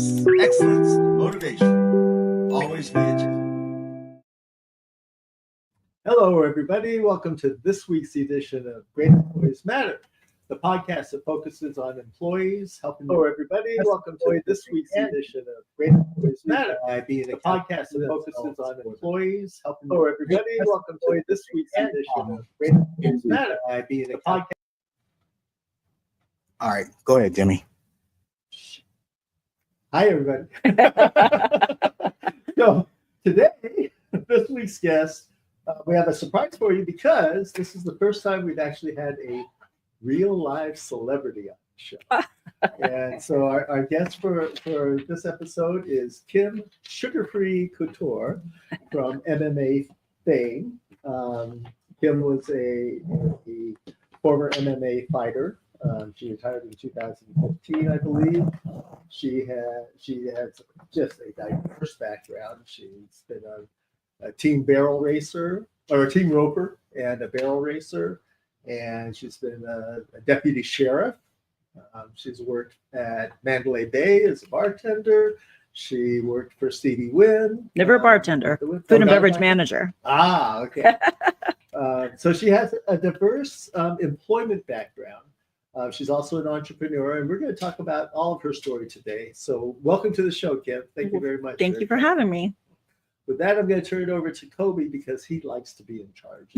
success, excellence, and motivation. Always be a champ. Hello, everybody. Welcome to this week's edition of Great Employees Matter, the podcast that focuses on employees helping. Hello, everybody. Welcome to this week's edition of Great Employees Matter, the podcast that focuses on employees helping. Hello, everybody. Welcome to this week's edition of Great Employees Matter, the podcast. All right, go ahead, Jimmy. Hi, everybody. So today, this week's guest, we have a surprise for you because this is the first time we've actually had a real live celebrity on the show. And so our guest for this episode is Kim Couture from MMA fame. Kim was a former MMA fighter. She retired in 2015, I believe. She has just a diverse background. She's been a team barrel racer, or a team roper and a barrel racer, and she's been a deputy sheriff. She's worked at Mandalay Bay as a bartender. She worked for Steve Wynn. Never a bartender, food and beverage manager. Ah, okay. So she has a diverse employment background. She's also an entrepreneur, and we're going to talk about all of her story today. So welcome to the show, Kim. Thank you very much. Thank you for having me. With that, I'm going to turn it over to Kobe because he likes to be in charge.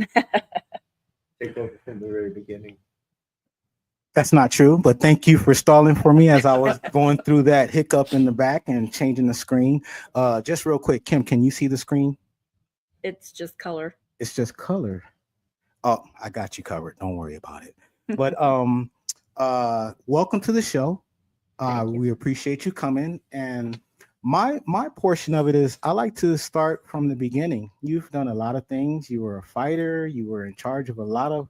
Take over from the very beginning. That's not true, but thank you for stalling for me as I was going through that hiccup in the back and changing the screen. Just real quick, Kim, can you see the screen? It's just color. It's just color. Oh, I got you covered. Don't worry about it. But welcome to the show. We appreciate you coming. And my portion of it is I like to start from the beginning. You've done a lot of things. You were a fighter. You were in charge of a lot of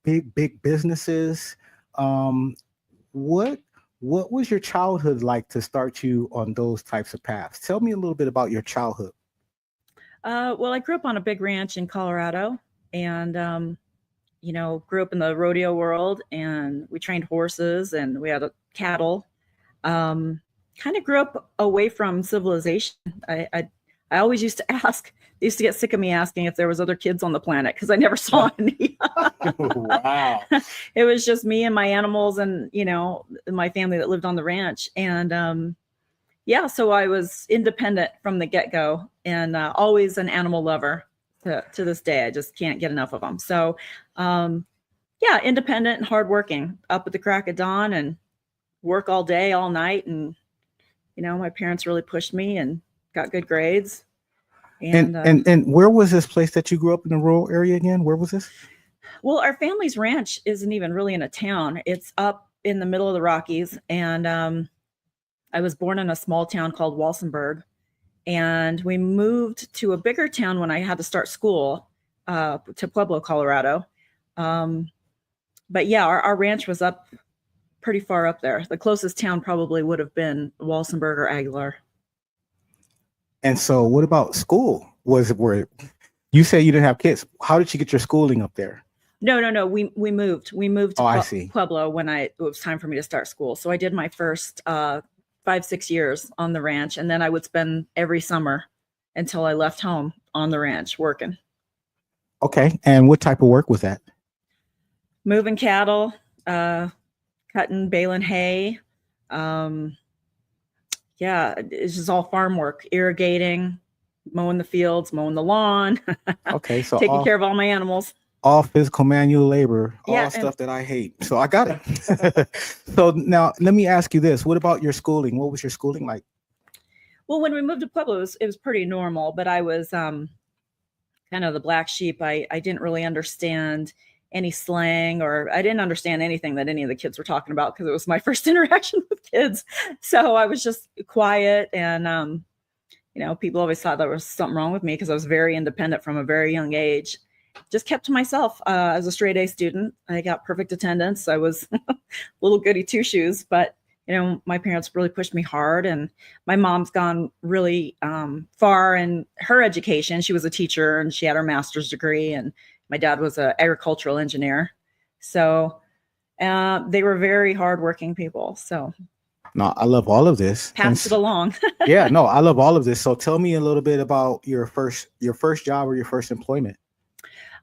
big businesses. What was your childhood like to start you on those types of paths? Tell me a little bit about your childhood. Well, I grew up on a big ranch in Colorado, and grew up in the rodeo world, and we trained horses and we had cattle. Kind of grew up away from civilization. I always used to ask, they used to get sick of me asking if there was other kids on the planet because I never saw any. Wow. It was just me and my animals and, my family that lived on the ranch. And so I was independent from the get-go and always an animal lover. To this day, I just can't get enough of them. So, independent and hardworking, up at the crack of dawn and work all day, all night. And, my parents really pushed me and got good grades. And where was this place that you grew up in the rural area again? Where was this? Well, our family's ranch isn't even really in a town. It's up in the middle of the Rockies. And I was born in a small town called Walsenburg. And we moved to a bigger town when I had to start school, to Pueblo, Colorado. But yeah, our ranch was up pretty far up there. The closest town probably would have been Walsenburg or Aguilar. And so what about school? Where you say you didn't have kids? How did you get your schooling up there? No. We moved. We moved to Pueblo when it was time for me to start school. So I did my first 5-6 years on the ranch, and then I would spend every summer until I left home on the ranch working. Okay. And what type of work was that? Moving cattle, cutting, baling hay. It's just all farm work, irrigating, mowing the fields, mowing the lawn. Okay. So taking care of all my animals. All physical manual labor, all stuff that I hate. So I got it. So now let me ask you this. What about your schooling? What was your schooling like? Well, when we moved to Pueblo, it was pretty normal, but I was kind of the black sheep. I didn't really understand any slang, or I didn't understand anything that any of the kids were talking about because it was my first interaction with kids. So I was just quiet, and, people always thought there was something wrong with me because I was very independent from a very young age. Just kept to myself as a straight A student. I got perfect attendance. I was little goody two shoes, but my parents really pushed me hard, and my mom's gone really far in her education. She was a teacher and she had her master's degree, and my dad was an agricultural engineer. So they were very hardworking people. So No, I love all of this. Pass it along. Yeah, no, I love all of this. So tell me a little bit about your first job or your first employment.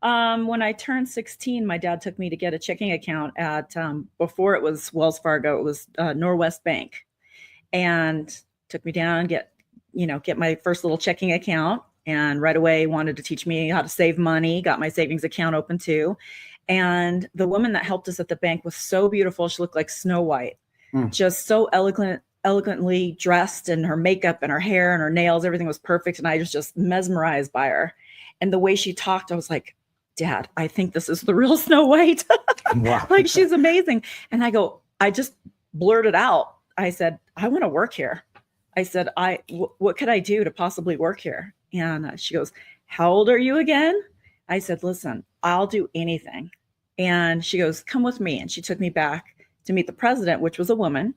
When I turned 16, my dad took me to get a checking account at, before it was Wells Fargo, it was Norwest Bank, and took me down, get my first little checking account, and right away wanted to teach me how to save money, got my savings account open too. And the woman that helped us at the bank was so beautiful. She looked like Snow White, just so elegantly dressed, and her makeup and her hair and her nails, everything was perfect. And I was just mesmerized by her. And the way she talked, I was like, Dad, I think this is the real Snow White. Wow. Like, she's amazing. And I just blurted out. I said, I want to work here. I said, what could I do to possibly work here? And she goes, how old are you again? I said, listen, I'll do anything. And she goes, come with me. And she took me back to meet the president, which was a woman.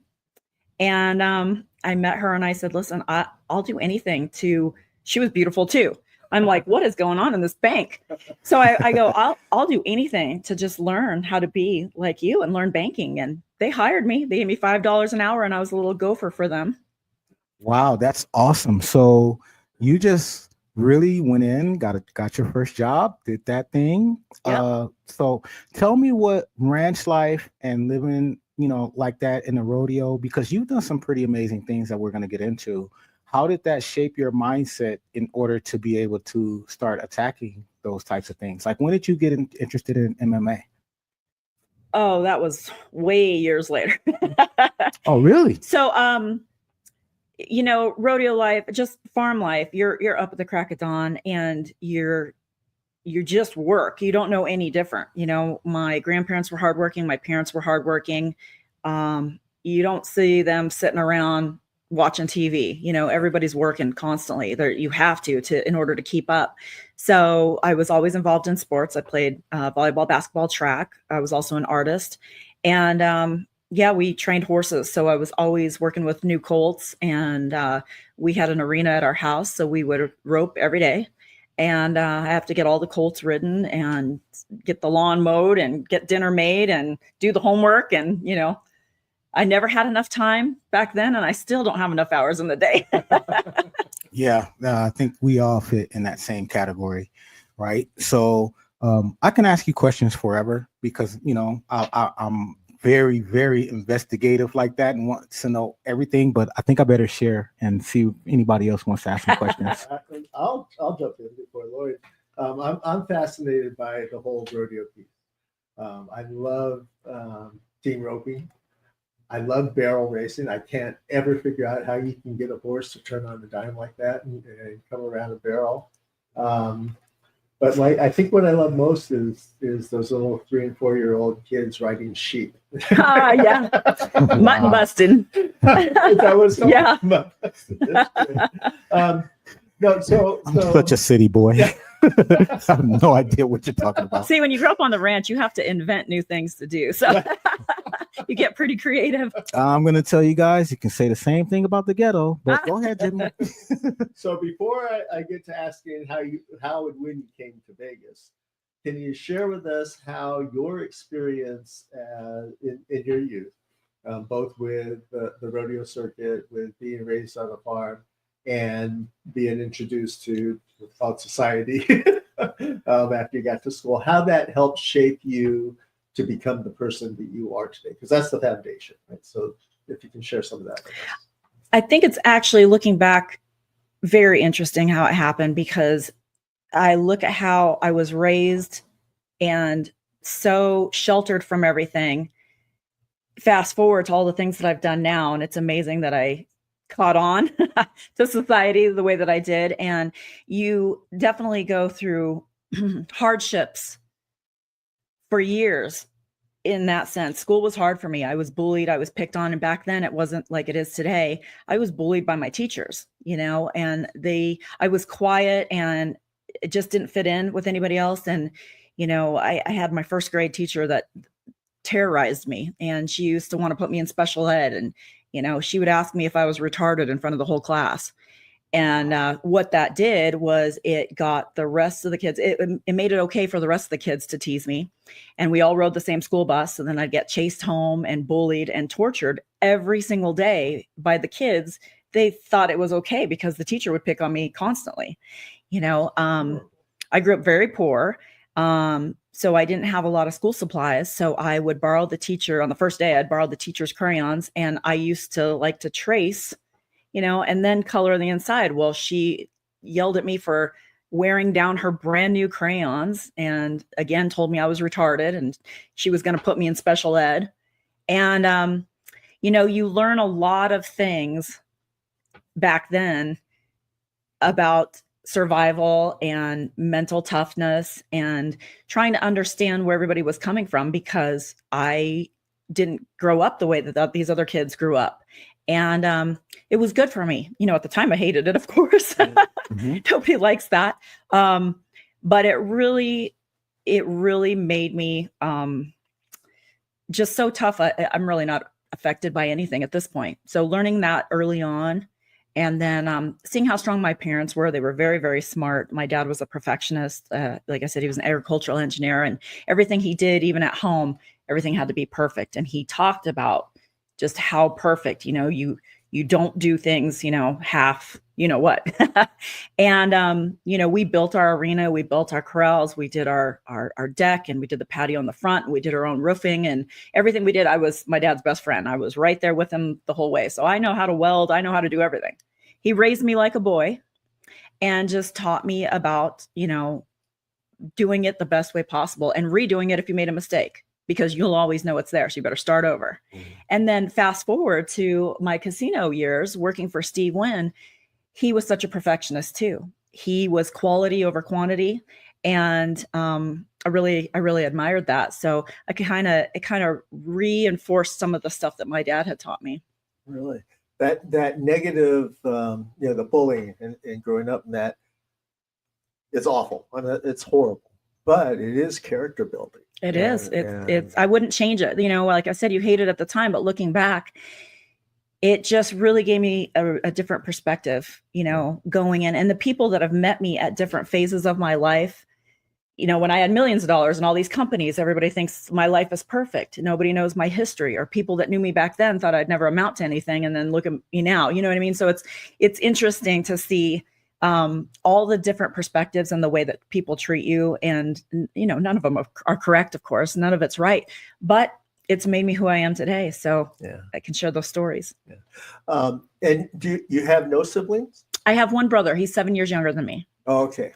And I met her and I said, listen, I'll do anything she was beautiful too. I'm like, what is going on in this bank? So I go, I'll do anything to just learn how to be like you and learn banking. And they hired me. They gave me $5 an hour and I was a little gopher for them. Wow, that's awesome. So you just really went in, got your first job, did that thing. Yep. So tell me what ranch life and living, like that in the rodeo, because you've done some pretty amazing things that we're going to get into. How did that shape your mindset in order to be able to start attacking those types of things? Like, when did you get interested in MMA? Oh, that was way years later. Oh, really? So, rodeo life, just farm life, you're up at the crack of dawn and you just work. You don't know any different. My grandparents were hardworking. My parents were hardworking. You don't see them sitting around watching TV. Everybody's working constantly. You have to in order to keep up. So I was always involved in sports. I played volleyball, basketball, track. I was also an artist. And we trained horses. So I was always working with new colts, and we had an arena at our house. So we would rope every day. And I have to get all the colts ridden and get the lawn mowed and get dinner made and do the homework. And, I never had enough time back then, and I still don't have enough hours in the day. Yeah, I think we all fit in that same category, right? So I can ask you questions forever because, I'm very, very investigative like that and want to know everything, but I think I better share and see if anybody else wants to ask some questions. I'll jump in before Lloyd. I'm fascinated by the whole rodeo piece. I love team roping. I love barrel racing. I can't ever figure out how you can get a horse to turn on a dime like that and come around a barrel. But I think what I love most is those little 3 and 4 year old kids riding sheep. Yeah, mutton busting. Is that what it's called? Yeah. Mutton busting. No, so I'm such a city boy. Yeah. I have no idea what you're talking about. See, when you grow up on the ranch, you have to invent new things to do. So you get pretty creative. I'm going to tell you guys, you can say the same thing about the ghetto, but go ahead, Jimmy. So before I get to asking how and when you came to Vegas, can you share with us how your experience in your youth, both with the rodeo circuit, with being raised on a farm, and being introduced to thought society after you got to school, how that helped shape you to become the person that you are today? Because that's the foundation, right? So if you can share some of that with us. I think it's actually, looking back, very interesting how it happened, because I look at how I was raised and so sheltered from everything. Fast forward to all the things that I've done now, and it's amazing that I caught on to society the way that I did. And you definitely go through hardships for years in that sense. School was hard for me. I was bullied. I was picked on. And back then it wasn't like it is today. I was bullied by my teachers, and I was quiet and it just didn't fit in with anybody else. And, I had my first grade teacher that terrorized me, and she used to want to put me in special ed. And, she would ask me if I was retarded in front of the whole class. And what that did was it got the rest of the kids, it made it okay for the rest of the kids to tease me. And we all rode the same school bus. And then I'd get chased home and bullied and tortured every single day by the kids. They thought it was okay because the teacher would pick on me constantly. I grew up very poor. So I didn't have a lot of school supplies. So I would borrow the teacher on the first day, I'd borrow the teacher's crayons, and I used to like to trace, and then color the inside. Well, she yelled at me for wearing down her brand new crayons and again told me I was retarded and she was going to put me in special ed. And, you learn a lot of things back then about survival and mental toughness and trying to understand where everybody was coming from, because I didn't grow up the way that these other kids grew up. And it was good for me. At the time I hated it, of course. Mm-hmm. Nobody likes that. But it really made me just so tough. I'm really not affected by anything at this point. So learning that early on, and then seeing how strong my parents were. They were very, very smart. My dad was a perfectionist. Like I said, he was an agricultural engineer, and everything he did, even at home, everything had to be perfect. And he talked about just how perfect, you don't do things, half, what. And, we built our arena, we built our corrals, we did our deck, and we did the patio on the front, and we did our own roofing, and everything we did. I was my dad's best friend. I was right there with him the whole way. So I know how to weld. I know how to do everything. He raised me like a boy and just taught me about, doing it the best way possible and redoing it if you made a mistake, because you'll always know it's there. So you better start over. Mm-hmm. And then fast forward to my casino years working for Steve Wynn. He was such a perfectionist too. He was quality over quantity. And I really admired that. So it kind of reinforced some of the stuff that my dad had taught me. Really? That negative, the bullying and growing up in that, it's awful. I mean, it's horrible, but it is character building. It is. It's. I wouldn't change it. Like I said, you hate it at the time, but looking back, it just really gave me a different perspective. Going in, and the people that have met me at different phases of my life. When I had millions of dollars and all these companies, everybody thinks my life is perfect. Nobody knows my history, or people that knew me back then thought I'd never amount to anything. And then look at me now, you know what I mean? So it's interesting to see all the different perspectives and the way that people treat you. And, none of them are correct, of course, none of it's right, but it's made me who I am today. So yeah. I can share those stories. Yeah. And do you have no siblings? I have one brother. He's 7 years younger than me. Oh, okay.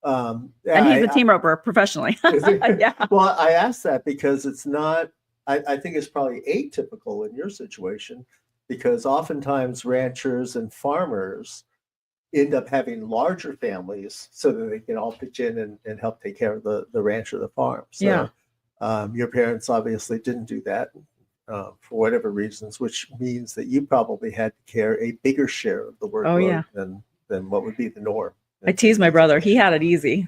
And he's a team roper professionally. Yeah. Well, I asked that because it's not, I think it's probably atypical in your situation, because oftentimes ranchers and farmers end up having larger families so that they can all pitch in and help take care of the ranch or the farm. So yeah. Your parents obviously didn't do that for whatever reasons, which means that you probably had to carry a bigger share of the workload than what would be the norm. I tease my brother. He had it easy.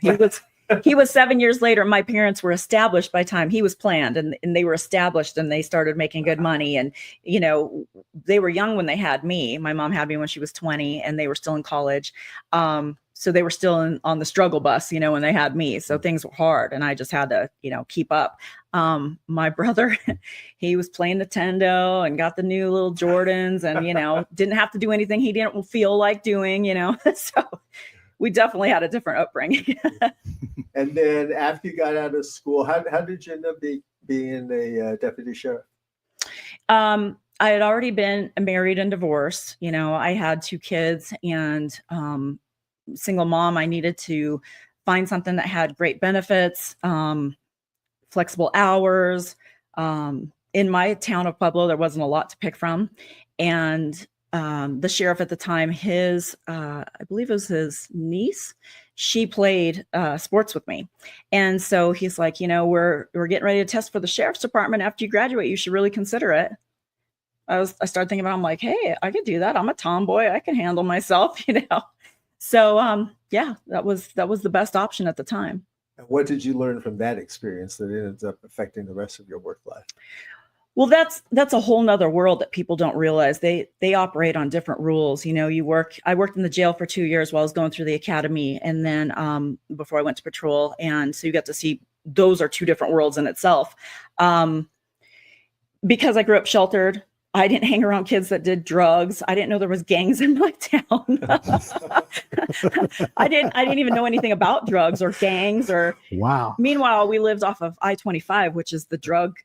He was 7 years later. My parents were established by time he was planned, and they were established, and they started making good money. And, they were young when they had me. My mom had me when she was 20, and they were still in college. So they were still on the struggle bus, when they had me. So things were hard, and I just had to, keep up. My brother, he was playing Nintendo and got the new little Jordans, and, didn't have to do anything he didn't feel like doing, so we definitely had a different upbringing. And then after you got out of school, how did you end up being a deputy sheriff? I had already been married and divorced. I had 2 kids and single mom. I needed to find something that had great benefits, flexible hours. In my town of Pueblo, there wasn't a lot to pick from. And the sheriff at the time, I believe it was his niece, she played sports with me. And so he's like, we're getting ready to test for the sheriff's department. After you graduate, you should really consider it. I started thinking about, I'm like, hey, I could do that. I'm a tomboy. I can handle myself, So yeah, that was the best option at the time. And what did you learn from that experience that ended up affecting the rest of your work life? Well, that's a whole nother world that people don't realize. They operate on different rules. You know, I worked in the jail for 2 years while I was going through the academy, and then before I went to patrol. And so you got to see those are two different worlds in itself. Because I grew up sheltered, I didn't hang around kids that did drugs. I didn't know there was gangs in my town. I didn't even know anything about drugs or gangs or. Wow. Meanwhile, we lived off of I-25, which is the drug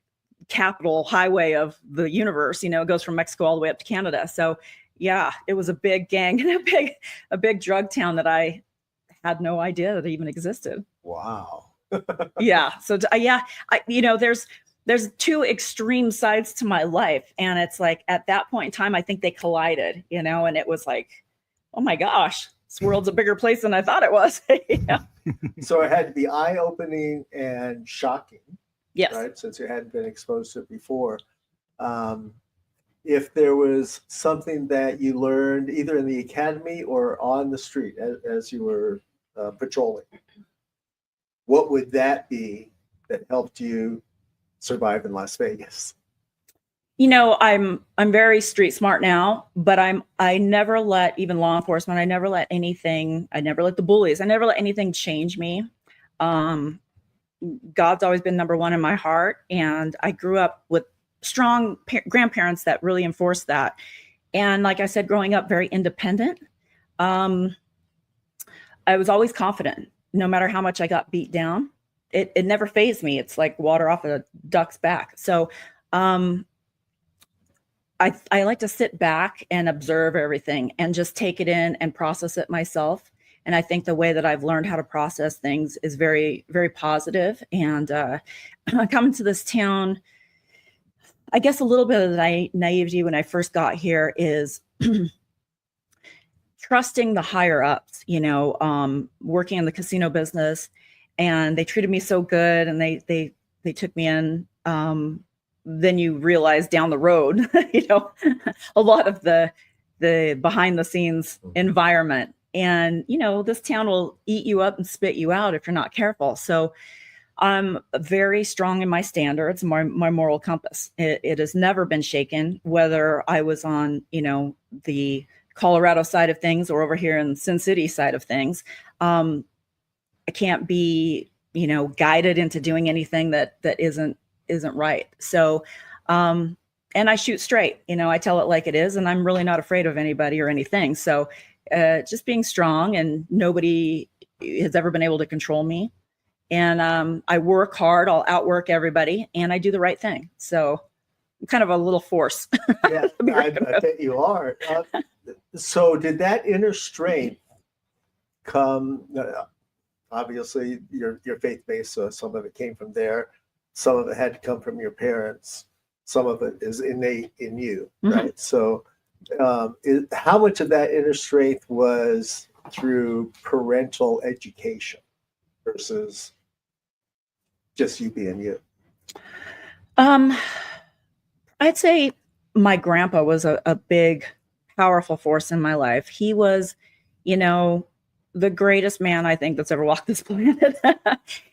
capital highway of the universe. You know, it goes from Mexico all the way up to Canada. So yeah, it was a big gang and a big drug town that I had no idea that even existed. Wow. Yeah. So there's two extreme sides to my life. And it's like, at that point in time, I think they collided, you know, and it was like, oh my gosh, this world's a bigger place than I thought it was. Yeah. So it had to be eye-opening and shocking. Yes. Right. Since you hadn't been exposed to it before. If there was something that you learned either in the academy or on the street as you were patrolling, what would that be that helped you survive in Las Vegas? You know, I'm very street smart now, but I never let even law enforcement, I never let the bullies, I never let anything change me. God's always been number one in my heart. And I grew up with strong grandparents that really enforced that. And like I said, growing up very independent, I was always confident, no matter how much I got beat down. It never fazed me. It's like water off a duck's back. So I like to sit back and observe everything and just take it in and process it myself. And I think the way that I've learned how to process things is very, very positive. And coming to this town, I guess a little bit of the naivety when I first got here is trusting the higher ups, you know, working in the casino business, and they treated me so good and they took me in. Then you realize down the road, you know, a lot of the behind the scenes environment. And, you know, this town will eat you up and spit you out if you're not careful. So I'm very strong in my standards, my moral compass. It has never been shaken, whether I was on, you know, the Colorado side of things or over here in Sin City side of things. I can't be, you know, guided into doing anything that isn't right. So, and I shoot straight, you know, I tell it like it is, and I'm really not afraid of anybody or anything. So just being strong, and nobody has ever been able to control me. And I work hard, I'll outwork everybody, and I do the right thing. So I'm kind of a little force. Yeah, I bet you are. So did that inner strength come, obviously you're faith-based, so some of it came from there. Some of it had to come from your parents. Some of it is innate in you, right? Mm-hmm. So how much of that inner strength was through parental education versus just you being you? I'd say my grandpa was a big, powerful force in my life. He was, you know, the greatest man I think that's ever walked this planet.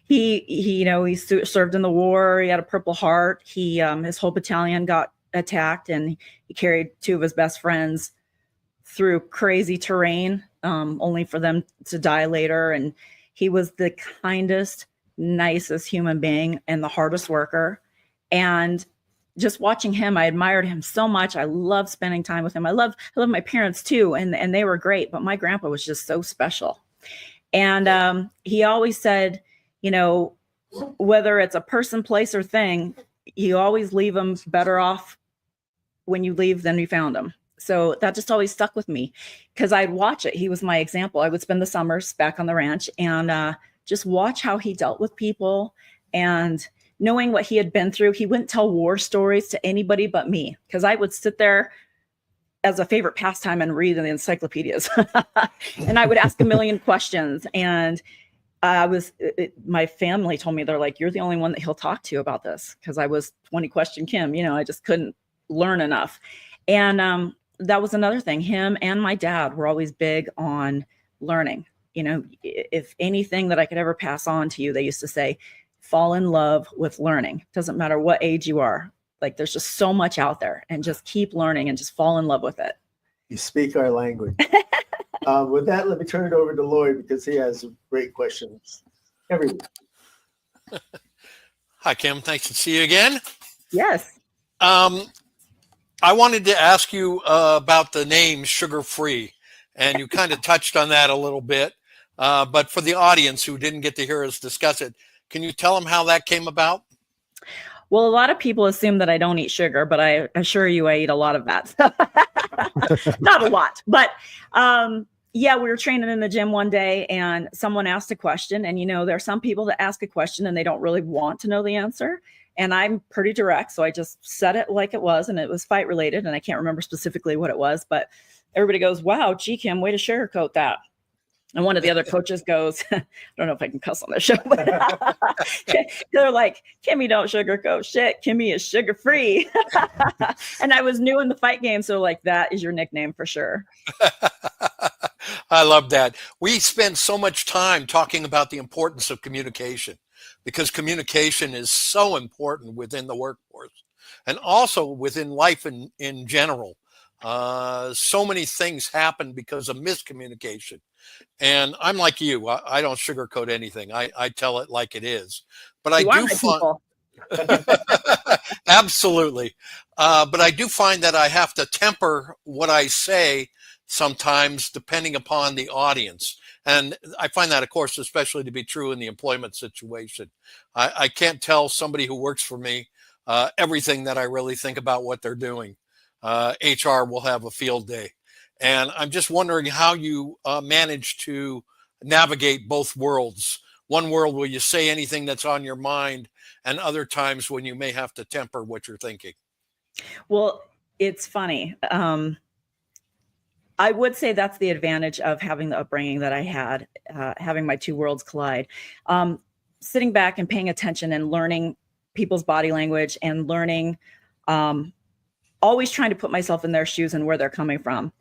He you know, he served in the war. He had a Purple Heart. His whole battalion got attacked, and he carried two of his best friends through crazy terrain, only for them to die later. And he was the kindest, nicest human being and the hardest worker. And just watching him, I admired him so much. I love spending time with him. I love my parents too, and they were great, but my grandpa was just so special. And he always said, you know, whether it's a person, place, or thing, you always leave them better off when you leave than you found them. So that just always stuck with me, because I'd watch it. He was my example. I would spend the summers back on the ranch and just watch how he dealt with people. And knowing what he had been through, he wouldn't tell war stories to anybody but me, because I would sit there as a favorite pastime and read in the encyclopedias. And I would ask a million questions. And my family told me, they're like, you're the only one that he'll talk to about this, because I was 20 question Kim, you know, I just couldn't learn enough. And that was another thing. Him and my dad were always big on learning. You know, if anything that I could ever pass on to you, they used to say, fall in love with learning. Doesn't matter what age you are. Like there's just so much out there, and just keep learning and just fall in love with it. You speak our language. With that, let me turn it over to Lloyd because he has great questions every week. Hi, Kim. Nice to see you again. Yes. I wanted to ask you about the name Sugar Free, and you kind of touched on that a little bit. But for the audience who didn't get to hear us discuss it, can you tell them how that came about? Well, a lot of people assume that I don't eat sugar, but I assure you I eat a lot of that. Not a lot, but yeah, we were training in the gym one day and someone asked a question. And, there are some people that ask a question and they don't really want to know the answer. And I'm pretty direct. So I just said it like it was, and it was fight related. And I can't remember specifically what it was, but everybody goes, wow, gee, Kim, way to sugarcoat that. And one of the other coaches goes, I don't know if I can cuss on the show, but they're like, Kimmy, don't sugarcoat shit. Kimmy is sugar free. And I was new in the fight game. So like, that is your nickname for sure. I love that. We spend so much time talking about the importance of communication, because communication is so important within the workforce and also within life in general. So many things happen because of miscommunication. And I'm like you. I don't sugarcoat anything. I tell it like it is. But I do find absolutely. But I do find that I have to temper what I say sometimes depending upon the audience. And I find that, of course, especially to be true in the employment situation. I can't tell somebody who works for me everything that I really think about what they're doing. HR will have a field day. And I'm just wondering how you manage to navigate both worlds. One world where you say anything that's on your mind, and other times when you may have to temper what you're thinking. Well, it's funny. I would say that's the advantage of having the upbringing that I had, having my two worlds collide. Sitting back and paying attention and learning people's body language and learning, always trying to put myself in their shoes and where they're coming from.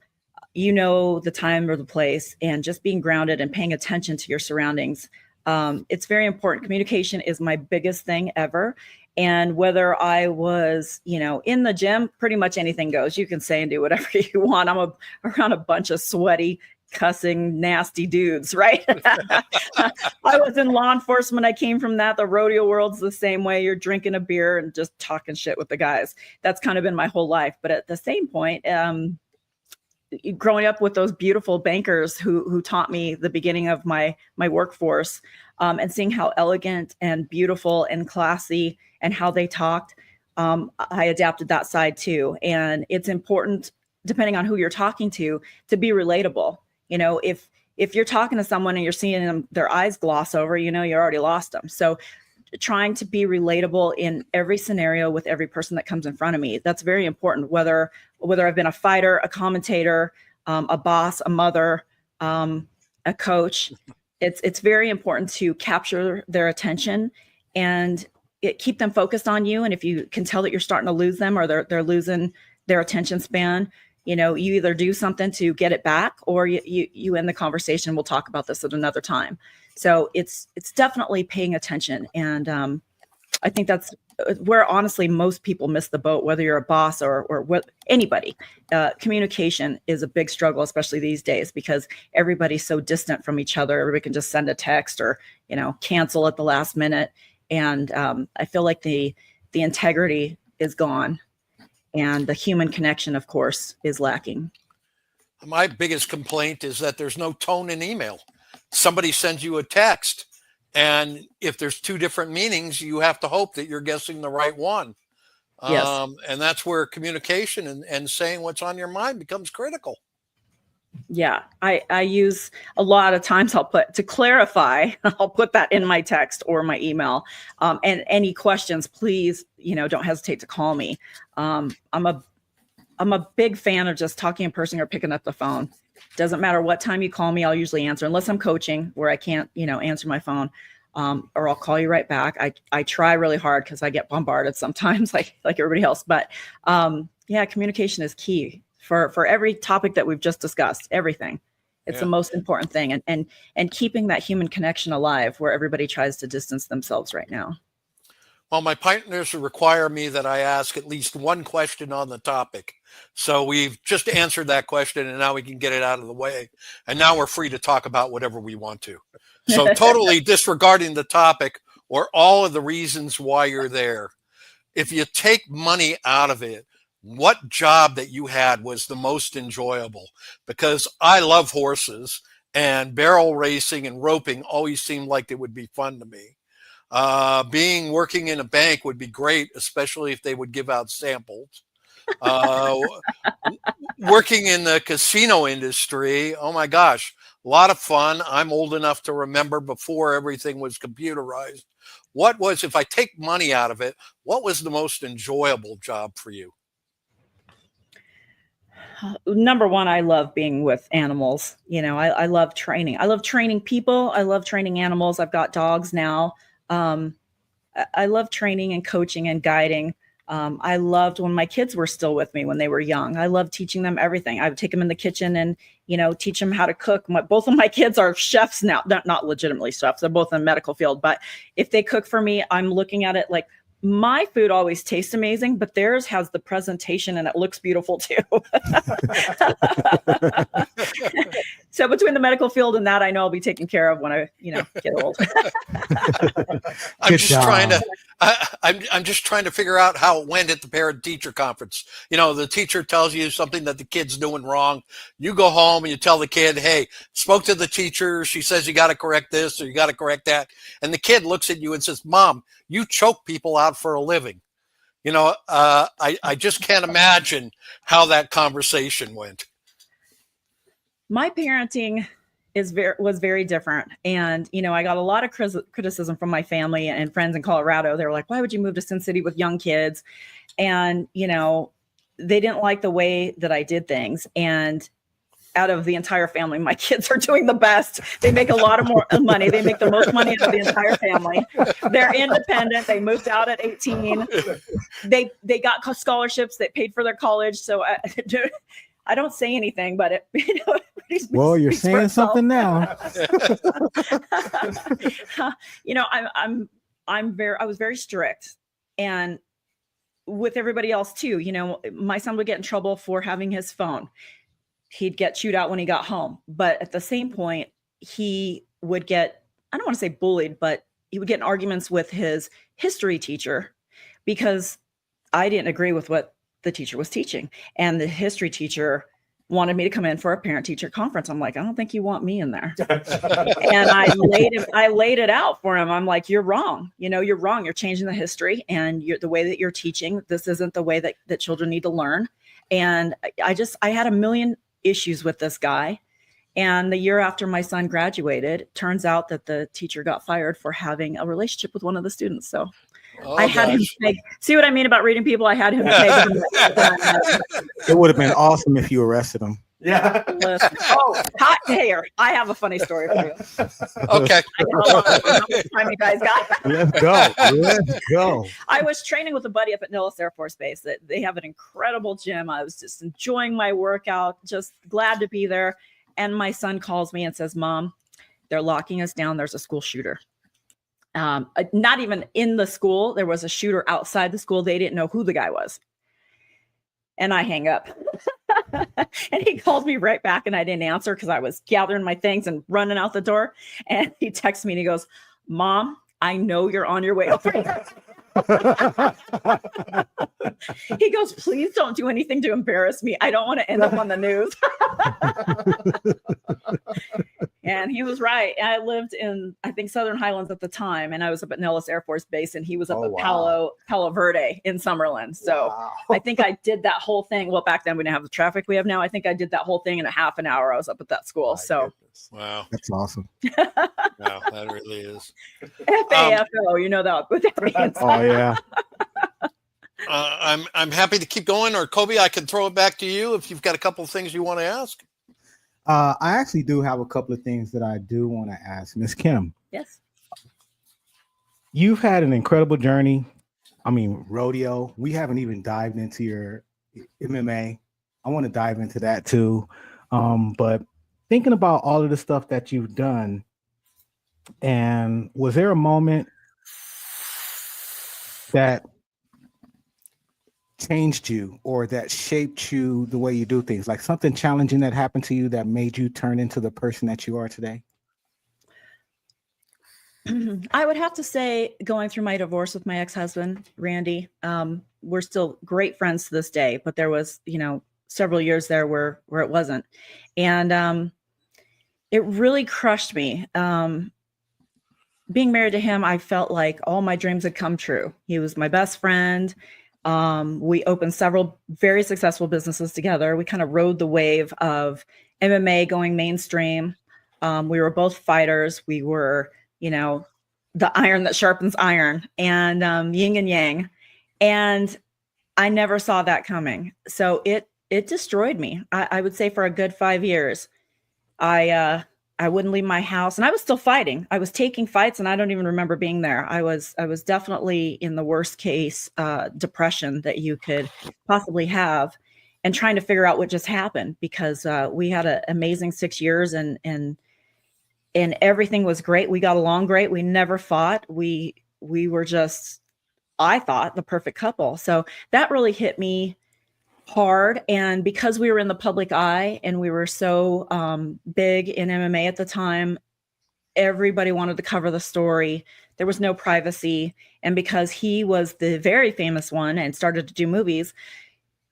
The time or the place, and just being grounded and paying attention to your surroundings. It's very important. Communication is my biggest thing ever. And whether I was, in the gym, pretty much anything goes. You can say and do whatever you want. I'm around a bunch of sweaty, cussing, nasty dudes, right? I was in law enforcement. I came from that. The rodeo world's the same way. You're drinking a beer and just talking shit with the guys. That's kind of been my whole life. But at the same point, growing up with those beautiful bankers who taught me the beginning of my workforce, and seeing how elegant and beautiful and classy and how they talked, I adapted that side too. And it's important, depending on who you're talking to be relatable. If you're talking to someone and you're seeing them, their eyes gloss over, you already lost them. So trying to be relatable in every scenario with every person that comes in front of me. That's very important, whether I've been a fighter, a commentator, a boss, a mother, a coach. It's very important to capture their attention and keep them focused on you. And if you can tell that you're starting to lose them or they're losing their attention span, you either do something to get it back or you end the conversation. We'll talk about this at another time. So it's definitely paying attention. And I think that's where honestly most people miss the boat, whether you're a boss or anybody. Communication is a big struggle, especially these days, because everybody's so distant from each other. Everybody can just send a text or cancel at the last minute. And I feel like the integrity is gone. And the human connection, of course, is lacking. My biggest complaint is that there's no tone in email. Somebody sends you a text, and if there's two different meanings, you have to hope that you're guessing the right one. Yes. And that's where communication and saying what's on your mind becomes critical. Yeah, I use a lot of times I'll put to clarify, I'll put that in my text or my email. And any questions, please, don't hesitate to call me. I'm a big fan of just talking in person or picking up the phone. Doesn't matter what time you call me, I'll usually answer unless I'm coaching where I can't, answer my phone. Or I'll call you right back. I try really hard because I get bombarded sometimes like everybody else. But yeah, communication is key for every topic that we've just discussed, everything. It's the most important thing. And keeping that human connection alive where everybody tries to distance themselves right now. Well, my partners require me that I ask at least one question on the topic. So we've just answered that question and now we can get it out of the way. And now we're free to talk about whatever we want to. So totally disregarding the topic or all of the reasons why you're there. If you take money out of it, what job that you had was the most enjoyable? Because I love horses and barrel racing and roping always seemed like it would be fun to me. Working in a bank would be great, especially if they would give out samples. Working in the casino industry, oh my gosh, a lot of fun. I'm old enough to remember before everything was computerized. What was, if I take money out of it, what was the most enjoyable job for you? Number one, I love being with animals. I love training. I love training people. I love training animals. I've got dogs now. I love training and coaching and guiding. I loved when my kids were still with me when they were young. I loved teaching them everything. I would take them in the kitchen and, teach them how to cook. Both of my kids are chefs now, not legitimately chefs. They're both in the medical field. But if they cook for me, I'm looking at it like my food always tastes amazing, but theirs has the presentation and it looks beautiful too. So between the medical field and that, I know I'll be taken care of when I, get old. I'm just trying to figure out how it went at the parent teacher conference. The teacher tells you something that the kid's doing wrong. You go home and you tell the kid, hey, spoke to the teacher. She says you got to correct this or you got to correct that. And the kid looks at you and says, Mom, you choke people out for a living. I just can't imagine how that conversation went. My parenting was very different. And, I got a lot of criticism from my family and friends in Colorado. They were like, why would you move to Sin City with young kids? And, they didn't like the way that I did things. And out of the entire family, my kids are doing the best. They make a lot of more money. They make the most money out of the entire family. They're independent. They moved out at 18. They got scholarships that paid for their college. So I don't say anything, but well, you're saying something now. I was very strict, and with everybody else too. My son would get in trouble for having his phone. He'd get chewed out when he got home, but at the same point, he would get, I don't want to say bullied, but he would get in arguments with his history teacher because I didn't agree with what the teacher was teaching. And the history teacher wanted me to come in for a parent teacher conference. I'm like, I don't think you want me in there. And I laid it out for him. I'm like, you're wrong. You're wrong. You're changing the history and the way that you're teaching. This isn't the way that children need to learn. And I had a million issues with this guy. And the year after my son graduated, turns out that the teacher got fired for having a relationship with one of the students. So I had him pegged. See what I mean about reading people? I had him pegged. It would have been awesome if you arrested him. Yeah. Listen. Oh, hot hair. I have a funny story for you. Okay. I don't know how much time you guys got. Let's go. I was training with a buddy up at Nellis Air Force Base. They have an incredible gym. I was just enjoying my workout, just glad to be there. And my son calls me and says, Mom, they're locking us down. There's a school shooter. Not even in the school. There was a shooter outside the school. They didn't know who the guy was. And I hang up. And he called me right back and I didn't answer because I was gathering my things and running out the door. And he texts me and he goes, Mom, I know you're on your way over here. He goes, please don't do anything to embarrass me. I don't want to end up on the news. And he was right. I lived in, I think, Southern Highlands at the time, and I was up at Nellis Air Force Base, and he was up at Palo Verde in Summerlin. So I think I did that whole thing. Well, back then we didn't have the traffic we have now. I think I did that whole thing in a half an hour. I was up at that school. Wow, that's awesome. Wow, that really is. FAFO, you know that. With that being said. Oh yeah. I'm happy to keep going, or Kobe, I can throw it back to you if you've got a couple of things you want to ask. I actually do have a couple of things that I do want to ask Miss Kim. Yes. You've had an incredible journey. I mean, rodeo. We haven't even dived into your MMA. I want to dive into that too. But thinking about all of the stuff that you've done, and was there a moment that changed you or that shaped you the way you do things? Like something challenging that happened to you that made you turn into the person that you are today? I would have to say going through my divorce with my ex-husband, Randy, we're still great friends to this day, but there was, several years there where it wasn't. And it really crushed me. Being married to him, I felt like all my dreams had come true. He was my best friend. We opened several very successful businesses together. We kind of rode the wave of MMA going mainstream. We were both fighters. We were, the iron that sharpens iron, and yin and yang. And I never saw that coming. So it destroyed me. I would say for a good 5 years, I wouldn't leave my house, and I was still fighting. I was taking fights, and I don't even remember being there. I was definitely in the worst case depression that you could possibly have, and trying to figure out what just happened, because we had an amazing 6 years, and everything was great. We got along great. We never fought. We were just, I thought, the perfect couple. So that really hit me hard. And because we were in the public eye and we were so big in MMA at the time, everybody wanted to cover the story. There was no privacy. And because he was the very famous one and started to do movies,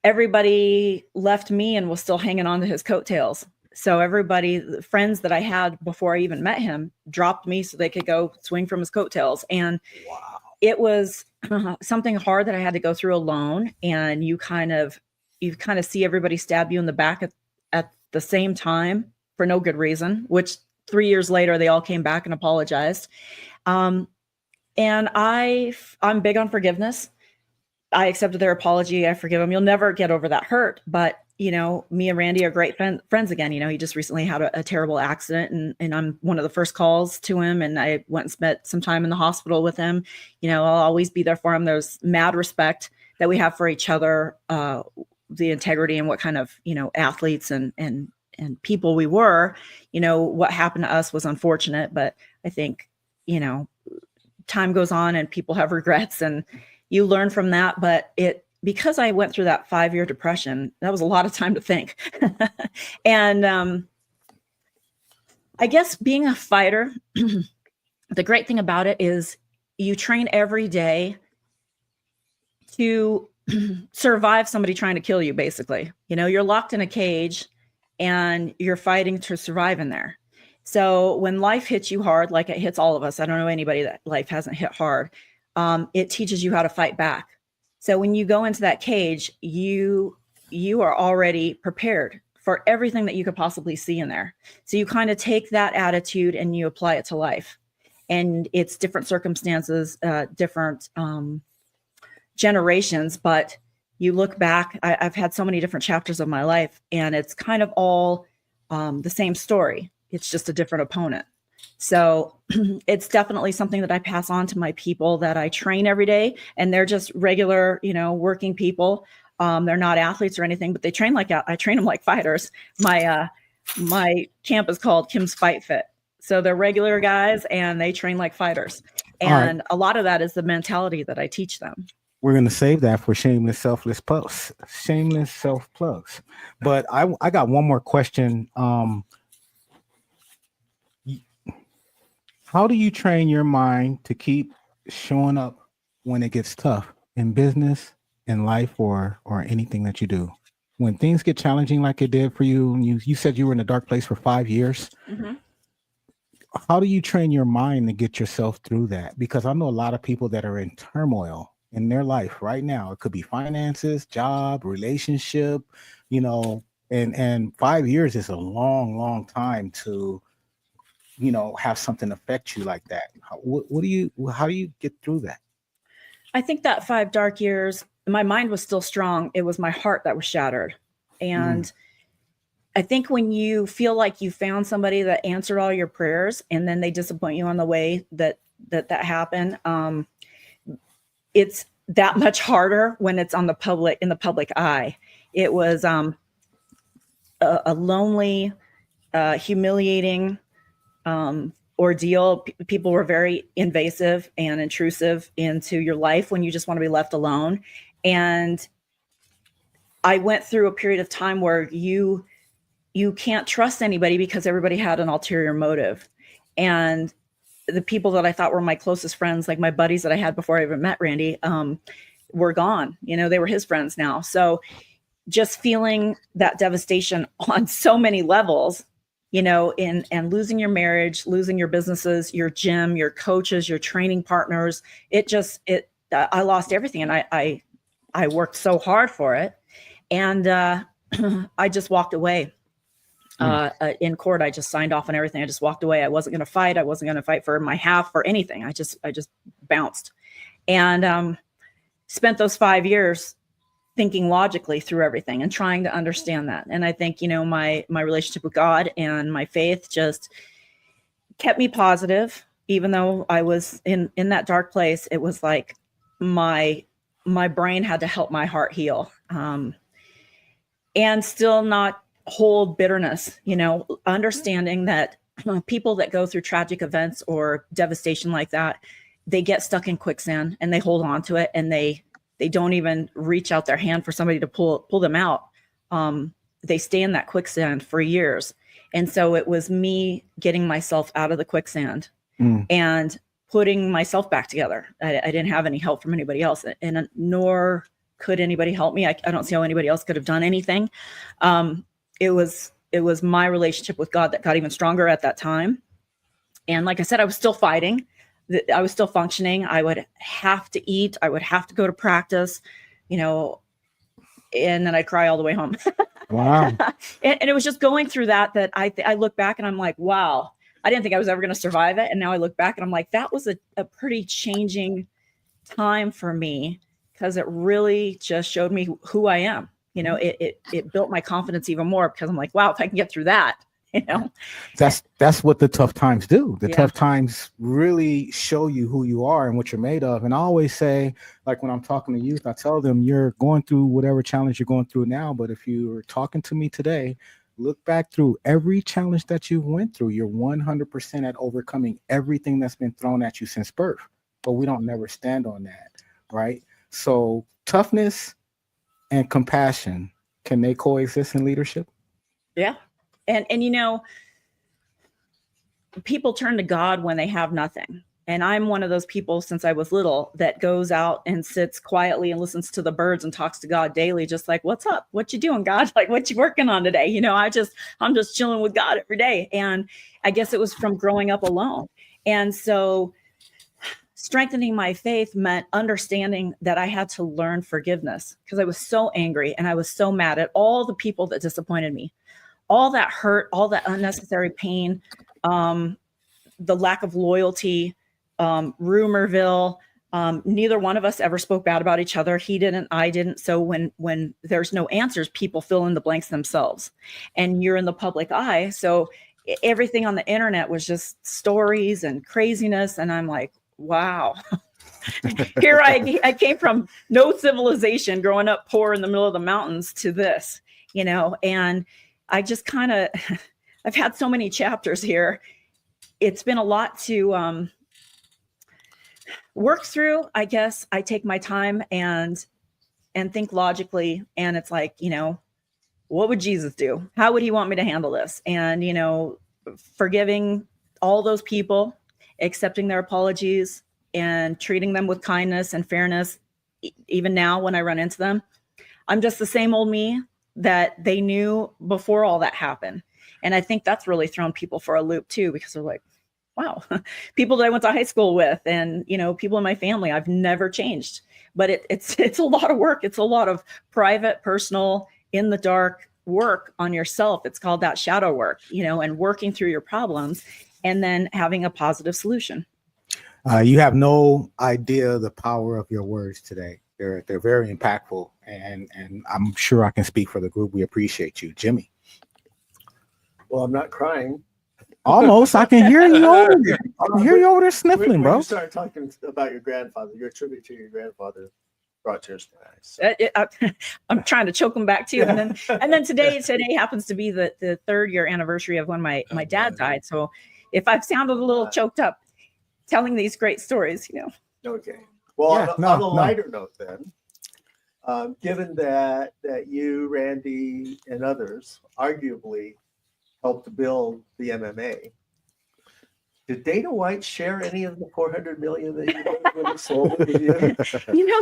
everybody left me and was still hanging on to his coattails. So everybody, the friends that I had before I even met him, dropped me so they could go swing from his coattails. And Wow. It was something hard that I had to go through alone. And you kind of see everybody stab you in the back at the same time for no good reason, which 3 years later, they all came back and apologized. And I'm big on forgiveness. I accepted their apology. I forgive them. You'll never get over that hurt. But, me and Randy are great friends again. He just recently had a terrible accident, and I'm one of the first calls to him. And I went and spent some time in the hospital with him. I'll always be there for him. There's mad respect that we have for each other, the integrity and what kind of, athletes and people we were. What happened to us was unfortunate, but I think, time goes on and people have regrets and you learn from that. But because I went through that 5-year depression, that was a lot of time to think. And I guess being a fighter, the great thing about it is you train every day to survive somebody trying to kill you, basically. You're locked in a cage and you're fighting to survive in there. So when life hits you hard, like it hits all of us, I don't know anybody that life hasn't hit hard, it teaches you how to fight back. So when you go into that cage, you are already prepared for everything that you could possibly see in there. So you kind of take that attitude and you apply it to life. And it's different circumstances, different generations, but you look back, I've had so many different chapters of my life, and it's kind of all the same story. It's just a different opponent. So it's definitely something that I pass on to my people that I train every day, and they're just regular, working people. They're not athletes or anything, but they train I train them like fighters. My camp is called Kim's Fight Fit. So they're regular guys and they train like fighters. And a lot of that is the mentality that I teach them. We're going to save that for shameless self plugs. But I got one more question. How do you train your mind to keep showing up when it gets tough in business, in life, or anything that you do? When things get challenging like it did for you, and you said you were in a dark place for 5 years. Mm-hmm. How do you train your mind to get yourself through that? Because I know a lot of people that are in turmoil in their life right now. It could be finances, job, relationship, and 5 years is a long, long time to, have something affect you like that. How do you get through that? I think that 5 dark years, my mind was still strong. It was my heart that was shattered. And I think when you feel like you found somebody that answered all your prayers and then they disappoint you on the way that happened, it's that much harder when it's in the public eye. It was a lonely, humiliating, ordeal. People were very invasive and intrusive into your life when you just want to be left alone. And I went through a period of time where you can't trust anybody because everybody had an ulterior motive. And the people that I thought were my closest friends, like my buddies that I had before I even met Randy, were gone. They were his friends now. So just feeling that devastation on so many levels, and losing your marriage, losing your businesses, your gym, your coaches, your training partners. I lost everything. And I worked so hard for it. And I just walked away. In court, I just signed off on everything. I just walked away. I wasn't going to fight. I wasn't going to fight for my half or anything. I just bounced, and spent those 5 years thinking logically through everything and trying to understand that. And I think, my relationship with God and my faith just kept me positive, even though I was in that dark place. It was like my brain had to help my heart heal, and still not hold bitterness, understanding that people that go through tragic events or devastation like that, they get stuck in quicksand and they hold on to it, and they don't even reach out their hand for somebody to pull them out. They stay in that quicksand for years. And so it was me getting myself out of the quicksand and putting myself back together. I didn't have any help from anybody else, and nor could anybody help me. I don't see how anybody else could have done anything. It was my relationship with God that got even stronger at that time. And like I said, I was still fighting. I was still functioning. I would have to eat. I would have to go to practice, and then I'd cry all the way home. Wow. and it was just going through that I look back and I'm like, wow, I didn't think I was ever going to survive it. And now I look back and I'm like, that was a pretty changing time for me, because it really just showed me who I am. It built my confidence even more, because I'm like, wow, if I can get through that, That's what the tough times do. The Yeah. tough times really show you who you are and what you're made of. And I always say, like when I'm talking to youth, I tell them, you're going through whatever challenge you're going through now, but if you were talking to me today, look back through every challenge that you went through. You're 100% at overcoming everything that's been thrown at you since birth. But we don't never stand on that, right? So toughness and compassion, can they coexist in leadership? Yeah. And people turn to God when they have nothing. And I'm one of those people since I was little that goes out and sits quietly and listens to the birds and talks to God daily, just like, what's up? What you doing, God? Like, what you working on today? I'm just chilling with God every day. And I guess it was from growing up alone. And so strengthening my faith meant understanding that I had to learn forgiveness, because I was so angry and I was so mad at all the people that disappointed me, all that hurt, all that unnecessary pain, the lack of loyalty, rumorville. Neither one of us ever spoke bad about each other. He didn't, I didn't. So when there's no answers, people fill in the blanks themselves, and you're in the public eye. So everything on the internet was just stories and craziness. And I'm like, wow, here I came from no civilization, growing up poor in the middle of the mountains, to this, and I just kind of, I've had so many chapters here. It's been a lot to work through. I guess I take my time and think logically. And it's like, what would Jesus do? How would he want me to handle this? And, forgiving all those people, accepting their apologies, and treating them with kindness and fairness. Even now, when I run into them, I'm just the same old me that they knew before all that happened. And I think that's really thrown people for a loop too, because they're like, wow, people that I went to high school with, and, people in my family, I've never changed. But it's a lot of work. It's a lot of private, personal, in the dark work on yourself. It's called that shadow work, and working through your problems and then having a positive solution. You have no idea the power of your words today. They're very impactful, and I'm sure I can speak for the group. We appreciate you, Jimmy. Well, I'm not crying. Almost. I can hear you over there. I can hear you over there sniffling, when bro. you started talking about your grandfather, your tribute to your grandfather brought tears to my eyes. I'm trying to choke them back too. And then today happens to be the 3rd year anniversary of when my dad died. So, if I've sounded a little choked up telling these great stories, Okay. Well, Yeah, on a lighter note, then, given that you, Randy, and others arguably helped build the MMA, did Dana White share any of the 400 million that you really sold with you?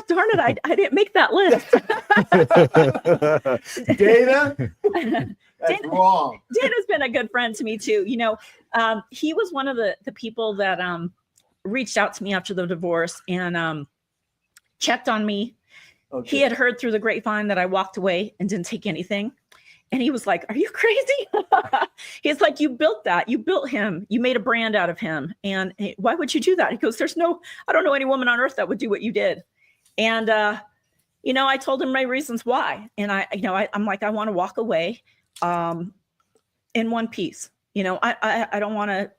Darn it, I didn't make that list. Dana, that's wrong. Dana's been a good friend to me too. He was one of the people that reached out to me after the divorce and checked on me. Okay. He had heard through the grapevine that I walked away and didn't take anything. And he was like, "Are you crazy?" He's like, "You built that. You built him. You made a brand out of him. And why would you do that?" He goes, I don't know any woman on earth that would do what you did. And, I told him my reasons why. And I'm like, I want to walk away in one piece. I don't want to,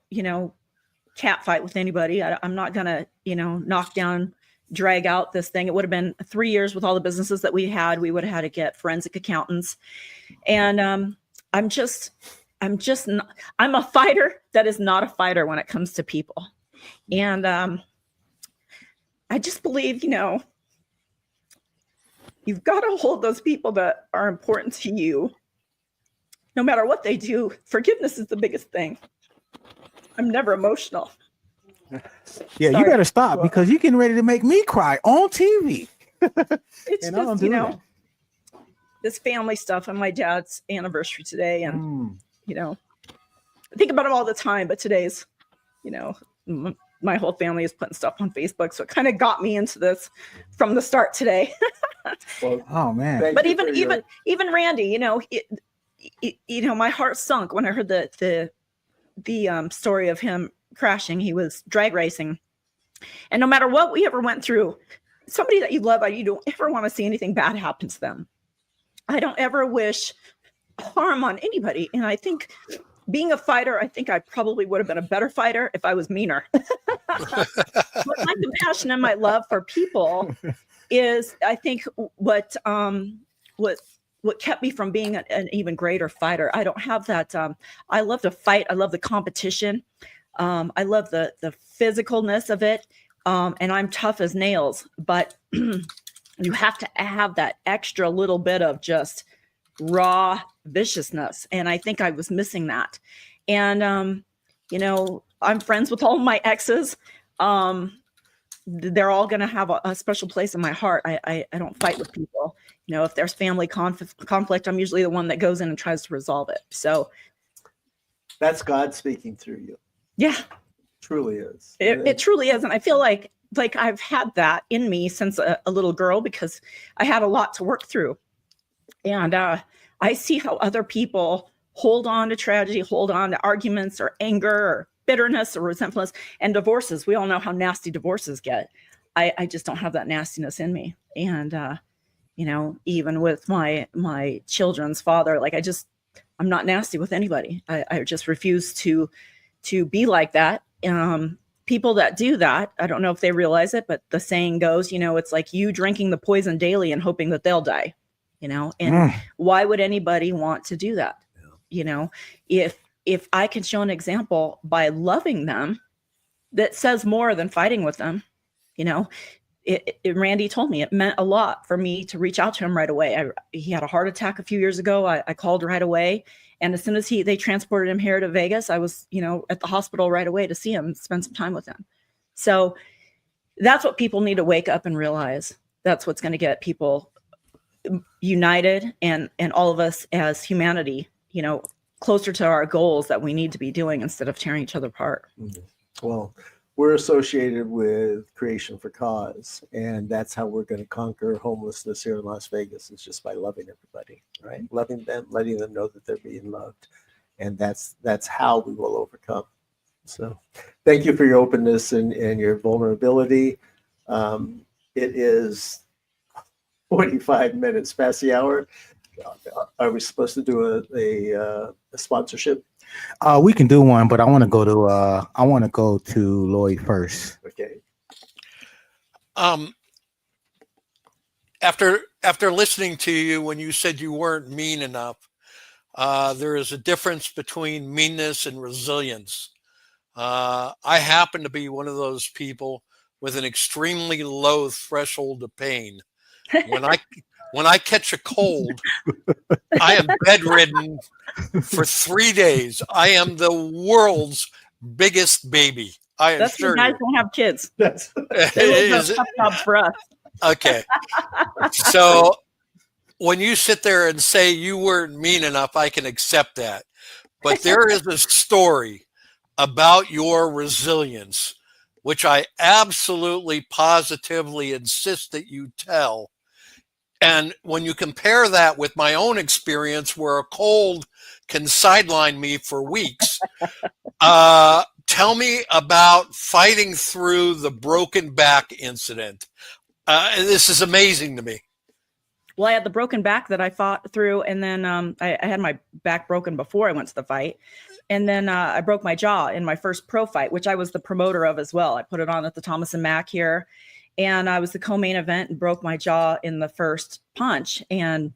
cat fight with anybody. I'm not going to, knock down, drag out this thing. It would have been 3 years with all the businesses that we had. We would have had to get forensic accountants. And I'm a fighter that is not a fighter when it comes to people. And I just believe, you've got to hold those people that are important to you. No matter what they do, forgiveness is the biggest thing. I'm never emotional. Yeah, you better stop because you're getting ready to make me cry on TV. It's And I don't just, do that. this family stuff on my dad's anniversary today. And, I think about it all the time, but today's, my whole family is putting stuff on Facebook. So it kind of got me into this from the start today. Well, Oh man. But even Randy, my heart sunk when I heard the story of him crashing. He was drag racing, and no matter what we ever went through, somebody that you love, you don't ever want to see anything bad happen to them. I don't ever wish harm on anybody, and I think being a fighter, I think I probably would have been a better fighter if I was meaner. But my compassion and my love for people is, I think, what kept me from being an even greater fighter. I don't have that. I love to fight. I love the competition. I love the physicalness of it. And I'm tough as nails, but you have to have that extra little bit of just raw viciousness. And I think I was missing that. And, I'm friends with all my exes. They're all going to have a special place in my heart. I don't fight with people. If there's family conflict, I'm usually the one that goes in and tries to resolve it. So that's God speaking through you. Yeah, Truly is. it truly is. And I feel like I've had that in me since a little girl because I had a lot to work through. And I see how other people hold on to tragedy, hold on to arguments or anger or bitterness or resentfulness and divorces. We all know how nasty divorces get. I just don't have that nastiness in me. And, even with my children's father, I'm not nasty with anybody. I just refuse to be like that. People that do that, I don't know if they realize it, but the saying goes, it's like you drinking the poison daily and hoping that they'll die, and why would anybody want to do that? Yeah. If I can show an example by loving them that says more than fighting with them, Randy told me it meant a lot for me to reach out to him right away. He had a heart attack a few years ago. I called right away. And as soon as they transported him here to Vegas, I was, at the hospital right away to see him and spend some time with him. So that's what people need to wake up and realize. That's what's going to get people united and all of us as humanity, closer to our goals that we need to be doing instead of tearing each other apart. Well, we're associated with Creation for Cause, and that's how we're going to conquer homelessness here in Las Vegas, is just by loving everybody, right? Loving them, letting them know that they're being loved. And that's how we will overcome. So thank you for your openness and your vulnerability. It is 45 minutes past the hour. Are we supposed to do a sponsorship? We can do one, but I want to go to Lloyd first. Okay. After listening to you when you said you weren't mean enough, there is a difference between meanness and resilience. I happen to be one of those people with an extremely low threshold of pain. When I catch a cold, I am bedridden for 3 days. I am the world's biggest baby. I That's when assure guys you. don't have kids. That's Those are tough jobs for us. Okay. So when you sit there and say you weren't mean enough, I can accept that. But there is a story about your resilience, which I absolutely positively insist that you tell. And when you compare that with my own experience where a cold can sideline me for weeks, tell me about fighting through the broken back incident. This is amazing to me. Well, I had the broken back that I fought through, and then I had my back broken before I went to the fight. And then I broke my jaw in my first pro fight, which I was the promoter of as well. I put it on at the Thomas and Mack here, and I was the co-main event and broke my jaw in the first punch. And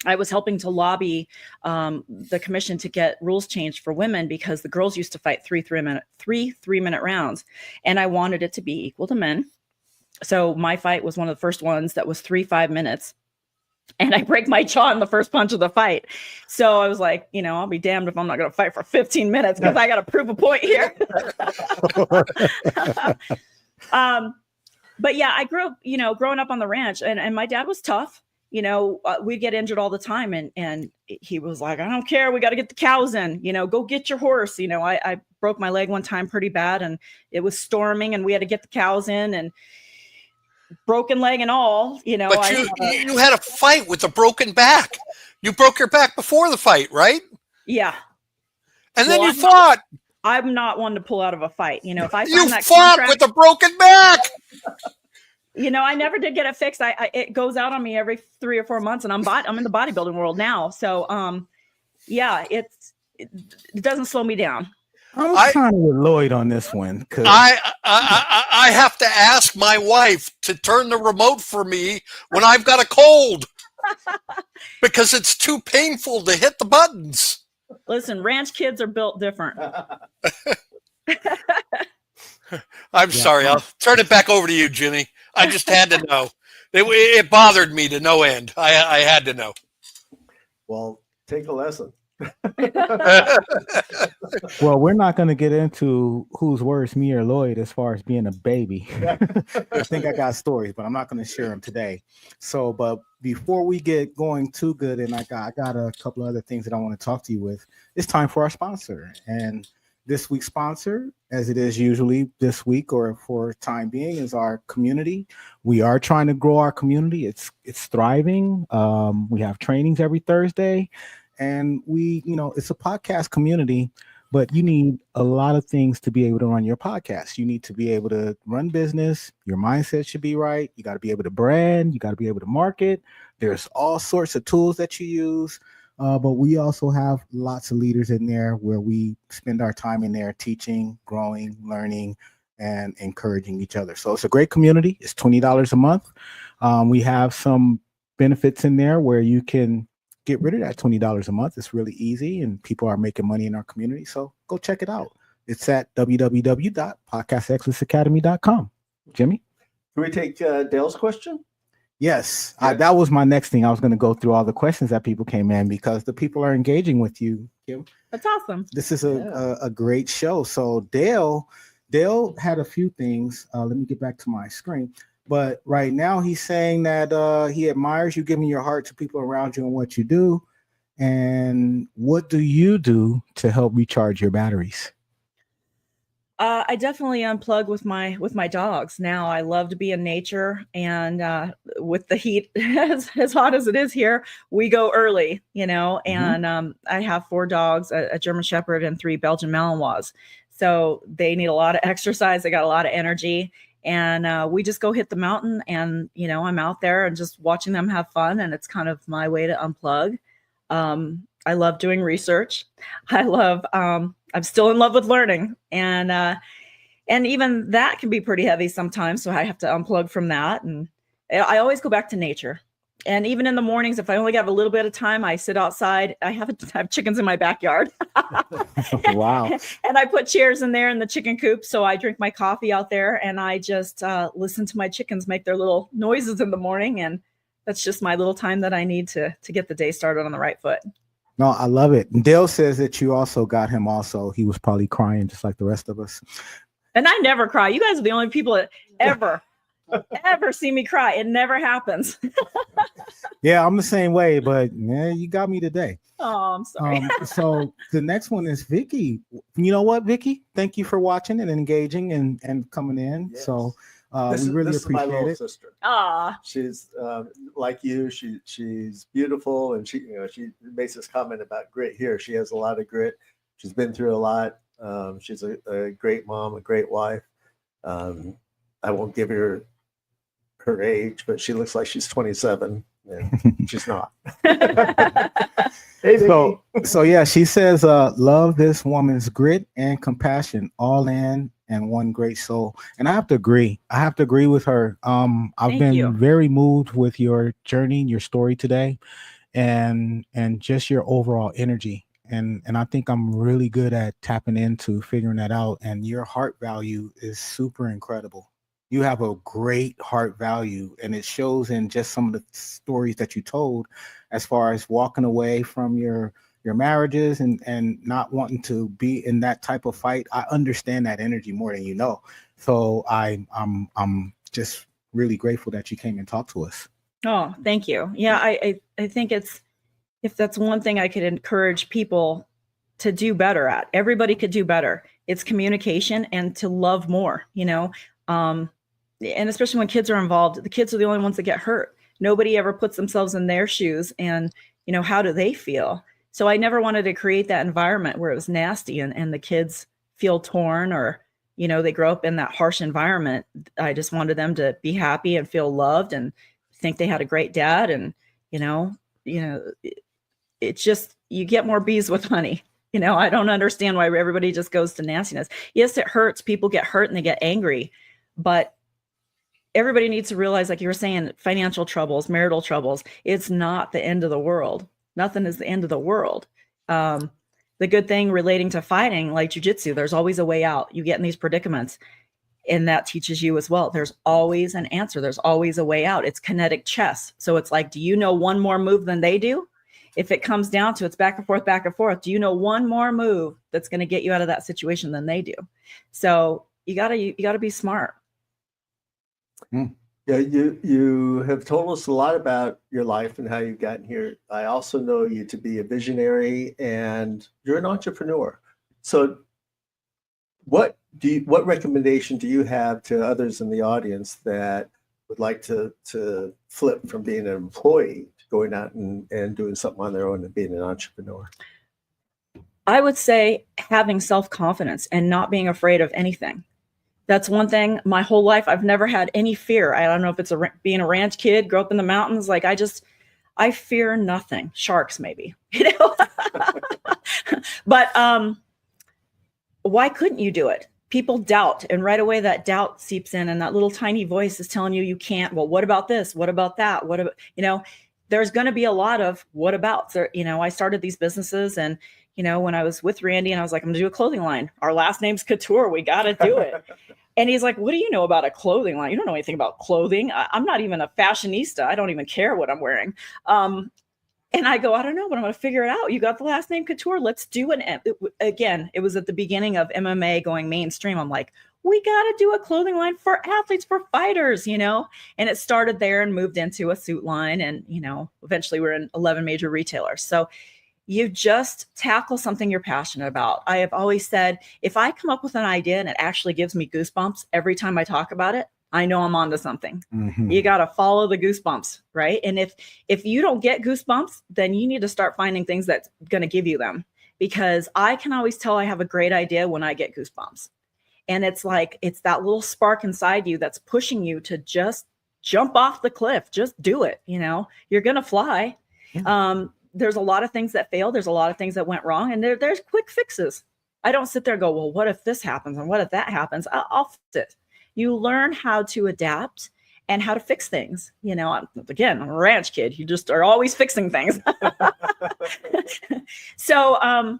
I was helping to lobby the commission to get rules changed for women because the girls used to fight three three-minute rounds, and I wanted it to be equal to men. So my fight was one of the first ones that was 5 minutes. And I break my jaw in the first punch of the fight. So I was like, I'll be damned if I'm not going to fight for 15 minutes because I got to prove a point here. But yeah, I grew up, growing up on the ranch, and my dad was tough. We'd get injured all the time. And he was like, I don't care. We got to get the cows in, go get your horse. I broke my leg one time pretty bad, and it was storming, and we had to get the cows in, and broken leg and all, But you had a fight with a broken back. You broke your back before the fight, right? Yeah. And then you fought. I'm not one to pull out of a fight. If I you fought with a broken back. I never did get it fixed. It goes out on me every 3 or 4 months, and I'm in the bodybuilding world now. So, yeah, it doesn't slow me down. I'm kind of with Lloyd on this one. I have to ask my wife to turn the remote for me when I've got a cold because it's too painful to hit the buttons. Listen, ranch kids are built different. I'm sorry. I'll turn it back over to you, Jimmy. I just had to know. It bothered me to no end. I had to know. Well, take a lesson. Well, we're not going to get into who's worse, me or Lloyd, as far as being a baby. I think I got stories, but I'm not going to share them today. So, but before we get going too good, and I got a couple of other things that I want to talk to you with, it's time for our sponsor. And this week's sponsor, as it is usually this week or for time being, is our community. We are trying to grow our community. It's thriving. We have trainings every Thursday. And it's a podcast community, but you need a lot of things to be able to run your podcast. You need to be able to run business. Your mindset should be right. You got to be able to brand. You got to be able to market. There's all sorts of tools that you use. But we also have lots of leaders in there where we spend our time in there teaching, growing, learning, and encouraging each other. So it's a great community. It's $20 a month. We have some benefits in there where you can get rid of that $20 a month. It's really easy, and people are making money in our community. So go check it out. It's at www.podcastexcellenceacademy.com. Jimmy? Can we take Dale's question? Yes. That was my next thing. I was going to go through all the questions that people came in because the people are engaging with you, Kim. That's awesome. This is a great show. So Dale had a few things. Let me get back to my screen. But right now he's saying that he admires you giving your heart to people around you and what you do. And what do you do to help recharge your batteries? I definitely unplug with my dogs. Now I love to be in nature, and with the heat as hot as it is here, we go early, and I have 4 dogs, a German Shepherd and 3 Belgian Malinois. So they need a lot of exercise. They got a lot of energy. And we just go hit the mountain, and, I'm out there and just watching them have fun. And it's kind of my way to unplug. I love doing research. I'm still in love with learning. And even that can be pretty heavy sometimes. So I have to unplug from that. And I always go back to nature. And even in the mornings, if I only have a little bit of time, I sit outside. I have chickens in my backyard. Wow. And I put chairs in there in the chicken coop. So I drink my coffee out there and I just listen to my chickens make their little noises in the morning. And that's just my little time that I need to get the day started on the right foot. No, I love it. And Dale says that you also got him also. He was probably crying just like the rest of us. And I never cry. You guys are the only people that ever see me cry. It never happens. Yeah, I'm the same way, but yeah, you got me today. Oh, I'm sorry. So the next one is Vicky. You know what, Vicky? Thank you for watching and engaging and coming in. Yes. So we really this appreciate is my little it. sister. Ah, She's like you. She's beautiful, and she makes this comment about grit here. She has a lot of grit. She's been through a lot. She's a great mom, a great wife. I won't give her age, but she looks like she's 27, and she's not. Hey, So yeah, she says, love this woman's grit and compassion, all in and one great soul. And I have to agree. With her. I've Thank been you. very moved with your journey, your story today, and just your overall energy. And I think I'm really good at tapping into figuring that out. And your heart value is super incredible. You have a great heart value, and it shows in just some of the stories that you told, as far as walking away from your marriages and not wanting to be in that type of fight. I understand that energy more than you know. So I'm just really grateful that you came and talked to us. oh, thank you. Yeah, I think if that's one thing I could encourage people to do better at, everybody could do better. It's communication and to love more, and especially when kids are involved, the kids are the only ones that get hurt. Nobody ever puts themselves in their shoes and, how do they feel? So I never wanted to create that environment where it was nasty and the kids feel torn or, they grow up in that harsh environment. I just wanted them to be happy and feel loved and think they had a great dad. And, it's just, you get more bees with honey. I don't understand why everybody just goes to nastiness. Yes, it hurts. People get hurt and they get angry, but everybody needs to realize, like you were saying, financial troubles, marital troubles, it's not the end of the world. Nothing is the end of the world. The good thing relating to fighting, like jujitsu, there's always a way out. You get in these predicaments, and that teaches you as well. There's always an answer. There's always a way out. It's kinetic chess. So it's like, do you know one more move than they do? If it comes down to it's back and forth, do you know one more move that's going to get you out of that situation than they do? So you gotta be smart. Yeah, you have told us a lot about your life and how you've gotten here. I also know you to be a visionary, and you're an entrepreneur. So what recommendation do you have to others in the audience that would like to flip from being an employee to going out and doing something on their own and being an entrepreneur? I would say having self-confidence and not being afraid of anything. That's one thing. My whole life, I've never had any fear. I don't know if it's being a ranch kid, grew up in the mountains. Like I fear nothing. Sharks, maybe, But why couldn't you do it? People doubt, and right away that doubt seeps in, and that little tiny voice is telling you can't. Well, what about this? What about that? What about, there's going to be a lot of what abouts. I started these businesses, and when I was with Randy, and I was like, I'm gonna do a clothing line. Our last name's Couture. We got to do it. And he's like, what do you know about a clothing line? You don't know anything about clothing. I'm not even a fashionista. I don't even care what I'm wearing. And I go, I don't know, but I'm going to figure it out. You got the last name Couture. Let's do it. Again, it was at the beginning of MMA going mainstream. I'm like, we got to do a clothing line for athletes, for fighters, And it started there and moved into a suit line. And, eventually we're in 11 major retailers. So you just tackle something you're passionate about. I have always said, if I come up with an idea and it actually gives me goosebumps every time I talk about it, I know I'm onto something. Mm-hmm. You got to follow the goosebumps, right? And if you don't get goosebumps, then you need to start finding things that's going to give you them, because I can always tell I have a great idea when I get goosebumps. And it's like, it's that little spark inside you that's pushing you to just jump off the cliff. Just do it. You're going to fly. Yeah. There's a lot of things that failed. There's a lot of things that went wrong, and there's quick fixes. I don't sit there and go, well, what if this happens? And what if that happens? I'll fix it. You learn how to adapt and how to fix things. You know, I'm a ranch kid. You just are always fixing things. So,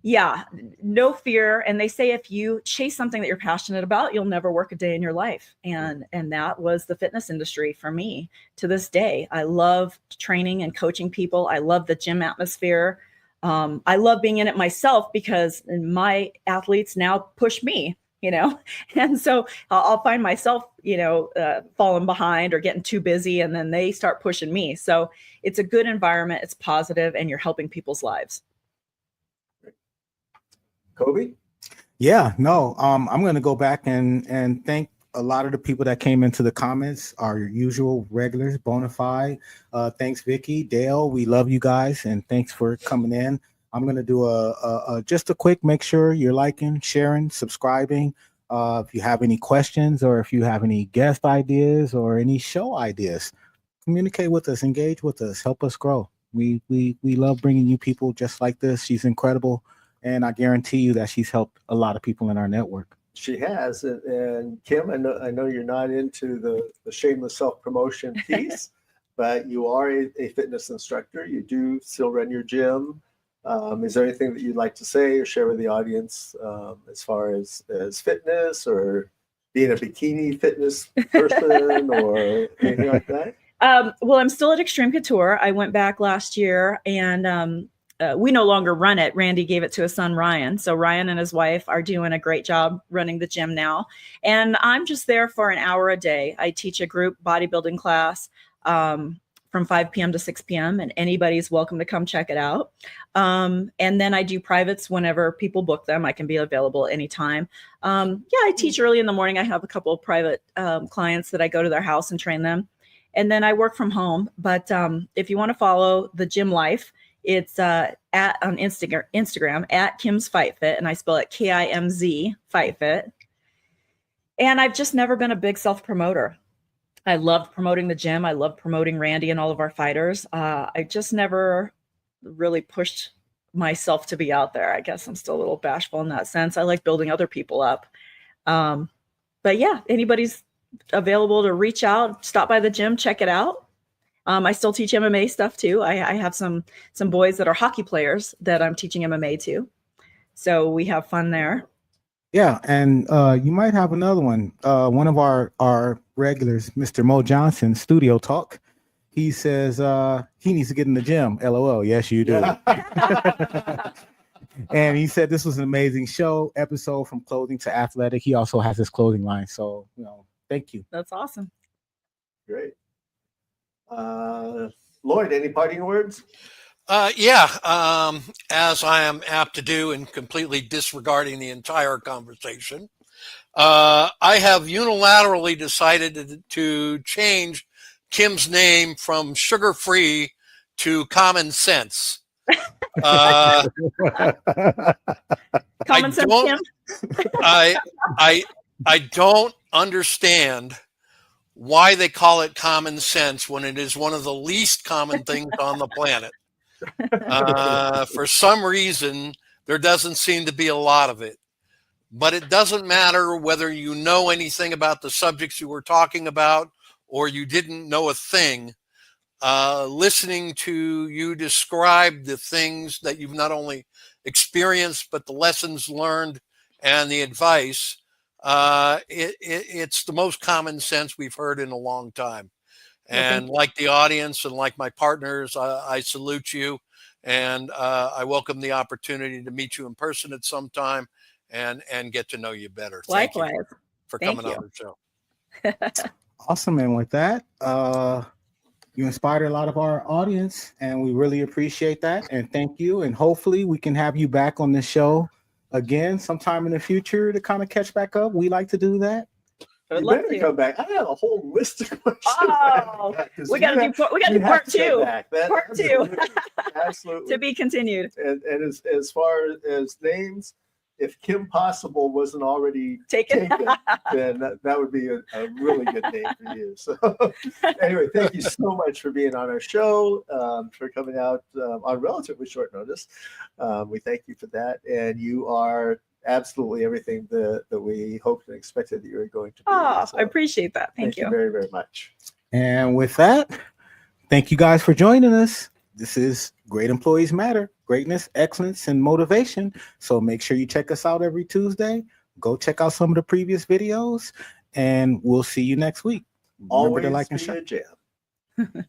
yeah, no fear. And they say if you chase something that you're passionate about, you'll never work a day in your life. And that was the fitness industry for me to this day. I love training and coaching people. I love the gym atmosphere. I love being in it myself because my athletes now push me, you know, and so I'll find myself, you know, falling behind or getting too busy, and then they start pushing me. So it's a good environment. It's positive, and you're helping people's lives. Kobe? Yeah, no, I'm going to go back and thank a lot of the people that came into the comments, our usual regulars, Bonafide. Thanks, Vicky, Dale. We love you guys, and thanks for coming in. I'm going to do just a quick, make sure you're liking, sharing, subscribing. If you have any questions or if you have any guest ideas or any show ideas, communicate with us, engage with us, help us grow. We love bringing you people just like this. She's incredible. And I guarantee you that she's helped a lot of people in our network. She has. And Kim, I know you're not into the shameless self-promotion piece, but you are a fitness instructor. You do still run your gym. Is there anything that you'd like to say or share with the audience as far as fitness or being a bikini fitness person or anything like that? Well, I'm still at Extreme Couture. I went back last year, and we no longer run it. Randy gave it to his son, Ryan. So Ryan and his wife are doing a great job running the gym now. And I'm just there for an hour a day. I teach a group bodybuilding class from 5 p.m. to 6 p.m. and anybody's welcome to come check it out. And then I do privates whenever people book them. I can be available anytime. Yeah, I teach early in the morning. I have a couple of private clients that I go to their house and train them. And then I work from home. But if you want to follow the gym life, it's on Instagram at Kim's Fight Fit, and I spell it KIMZ Fight Fit. And I've just never been a big self-promoter. I love promoting the gym. I love promoting Randy and all of our fighters. I just never really pushed myself to be out there. I guess I'm still a little bashful in that sense. I like building other people up. But yeah, anybody's available to reach out, stop by the gym, check it out. I still teach MMA stuff too. I have some boys that are hockey players that I'm teaching MMA to. So we have fun there. Yeah, and you might have another one. One of our regulars, Mr. Mo Johnson, Studio Talk. He says he needs to get in the gym. LOL. Yes, you do. Yeah. And he said this was an amazing episode from clothing to athletic. He also has his clothing line. So, thank you. That's awesome. Great. Lloyd, any parting words? Yeah, as I am apt to do in completely disregarding the entire conversation, I have unilaterally decided to change Kim's name from Sugar Free to Common Sense. Common Sense, Kim? I don't understand why they call it common sense when it is one of the least common things on the planet. For some reason, there doesn't seem to be a lot of it. But it doesn't matter whether you know anything about the subjects you were talking about or you didn't know a thing. Listening to you describe the things that you've not only experienced, but the lessons learned and the advice, it's the most common sense we've heard in a long time. And like the audience and like my partners, I salute you, and I welcome the opportunity to meet you in person at some time and get to know you better. Likewise. Thank you for coming on the show. Awesome. And with that, you inspired a lot of our audience, and we really appreciate that. And thank you. And hopefully we can have you back on the show again sometime in the future to kind of catch back up. We like to do that. You better come back. I have a whole list of questions. Oh, we got to do part two. Part two. Absolutely. To be continued. And as far as names, if Kim Possible wasn't already taken, then that would be a really good name for you. So anyway, thank you so much for being on our show, for coming out on relatively short notice. We thank you for that. And you are absolutely everything that we hoped and expected that you were going to be. Oh, So I appreciate that. Thank you. very, very much. And with that, thank you guys for joining us. This is Great Employees Matter, greatness, excellence, and motivation. So make sure you check us out every Tuesday. Go check out some of the previous videos, and we'll see you next week. Remember Always to like and be share. a jam.